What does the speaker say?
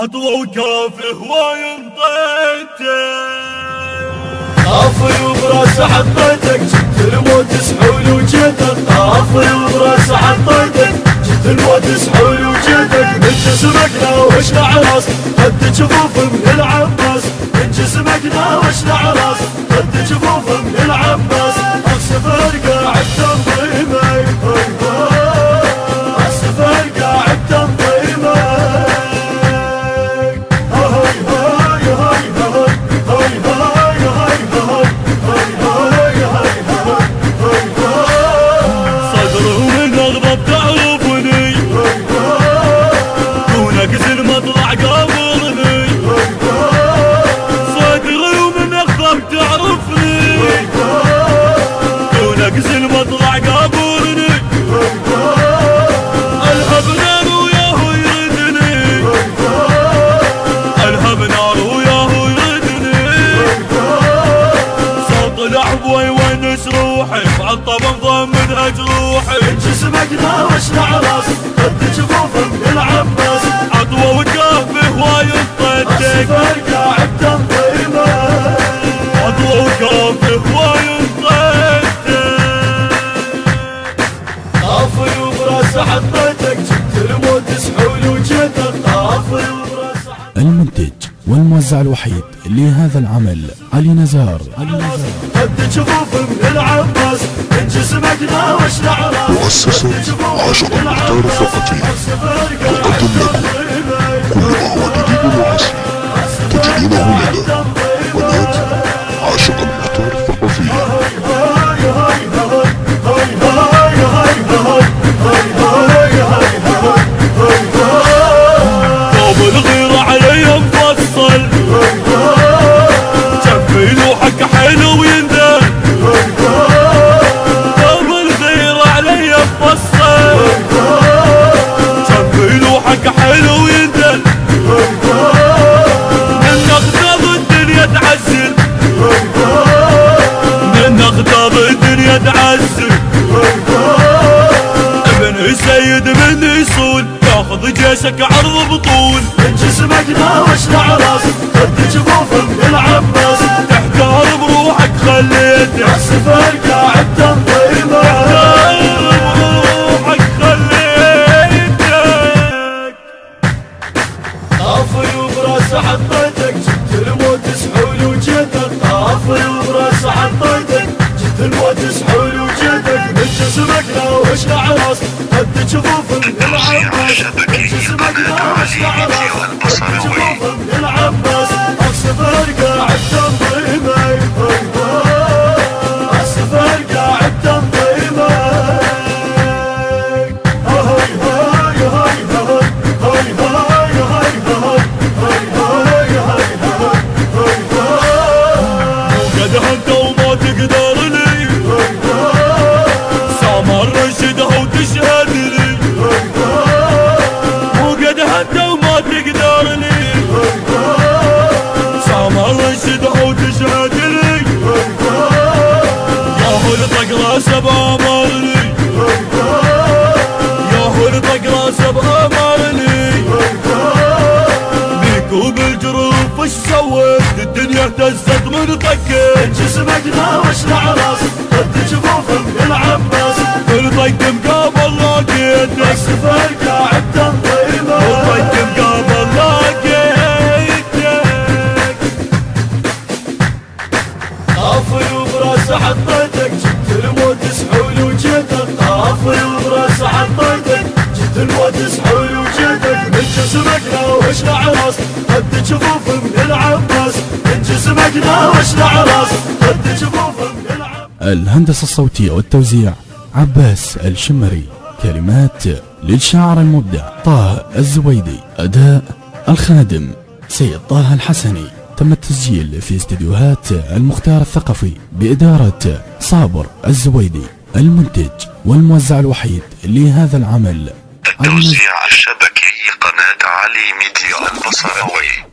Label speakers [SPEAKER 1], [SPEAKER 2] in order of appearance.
[SPEAKER 1] عطوة وكافي هواي انطيته
[SPEAKER 2] طافي وبراس حطيتك جبت الموت سحول وجيتك طافي وبراس حطيتك جبت الموت سحول وجيتك من جسمك ناوش لعراس قد جفوف من العباس من جسمك ناوش لعراس قد جفوف من العباس السفر قاعد تنظيمك السفر قاعد تنظيمك
[SPEAKER 1] عالطبع مضمدها جروحي
[SPEAKER 2] من جسمك ناوش لعراس قد جفوف من العباس
[SPEAKER 1] عطوة وكافي هواي انطيتك
[SPEAKER 2] السفر قاعد تنظيمك
[SPEAKER 1] عطوة وكافي هواي انطيتك
[SPEAKER 2] طافي وبراس حطيتك جبت الموت سحول وجيتك طافي وبراس
[SPEAKER 3] المنتج والموزع الوحيد لهذا العمل علي نزار.
[SPEAKER 2] قد جفوف من العباس من جسمك ناوش لعراس
[SPEAKER 4] مؤسسة عاشق المختار الثقفي تقدم لكم كل ما هو جديد وحصري تجدونه لدى قناة عاشق المختار الثقفي.
[SPEAKER 1] ثوب الغيرة علي مفصل جنبي لوحك حلو يندل ثوب الغيرة علي مفصل جنبي لوحك حلو يندل من اغتاب الدنيا تعزل من اغتاب الدنيا تعزل ابن سيد من يصول تاخذ جيشك عرض بطول
[SPEAKER 2] من جسمك ناوش لعراس قد جفوف من العباس
[SPEAKER 1] تحتار بروحك خليته
[SPEAKER 2] السفر قاعد تنظيمك
[SPEAKER 1] تحتار بروحك خليتك
[SPEAKER 2] طافي وبراس حطيتك جبت الموت سحول وجيتك طافي وبراس حطيتك جبت الموت سحول وجيتك من جسمك ناوش لعراس قد جفوف من العباس من جسمك ناوش لعراس قد جفوف من العباس السفر قاعد تنظيمك السفر قاعد تنظيمك
[SPEAKER 1] وقد هنت وما تقدر لي سامر رشدها وتشهد لي وقد هنت وما تقدر لي سامر رشدها وتشهد لي ياهو لطق راسه بامر لي ياهو لطق راسه بامر لي بيك وبالجروف وش سويت الدنيا اهتزت من طقك
[SPEAKER 2] من جسمك ناوش لعراس قد جفوف من العباس
[SPEAKER 1] بالطق مقابل لاقيتك
[SPEAKER 2] السفر قاعد تنظيمك
[SPEAKER 1] بالطق مقابل لاقيتك
[SPEAKER 2] طافي وبراس حطيتك جبت الموت سحول وجيتك طافي وبراس حطيتك جبت الموت سحول وجيتك من جسمك ناوش لعراس قد جفوف من العباس من جسمك ناوش لعراس قد جفوف من العباس.
[SPEAKER 3] الهندسة الصوتية والتوزيع عباس الشمري. كلمات للشاعر المبدع طه الزويدي. أداء الخادم سيد طه الحسني. تم التسجيل في استديوهات المختار الثقفي بإدارة صابر الزويدي. المنتج والموزع الوحيد لهذا العمل
[SPEAKER 4] التوزيع الشبكي قناة علي ميديا البصراوي.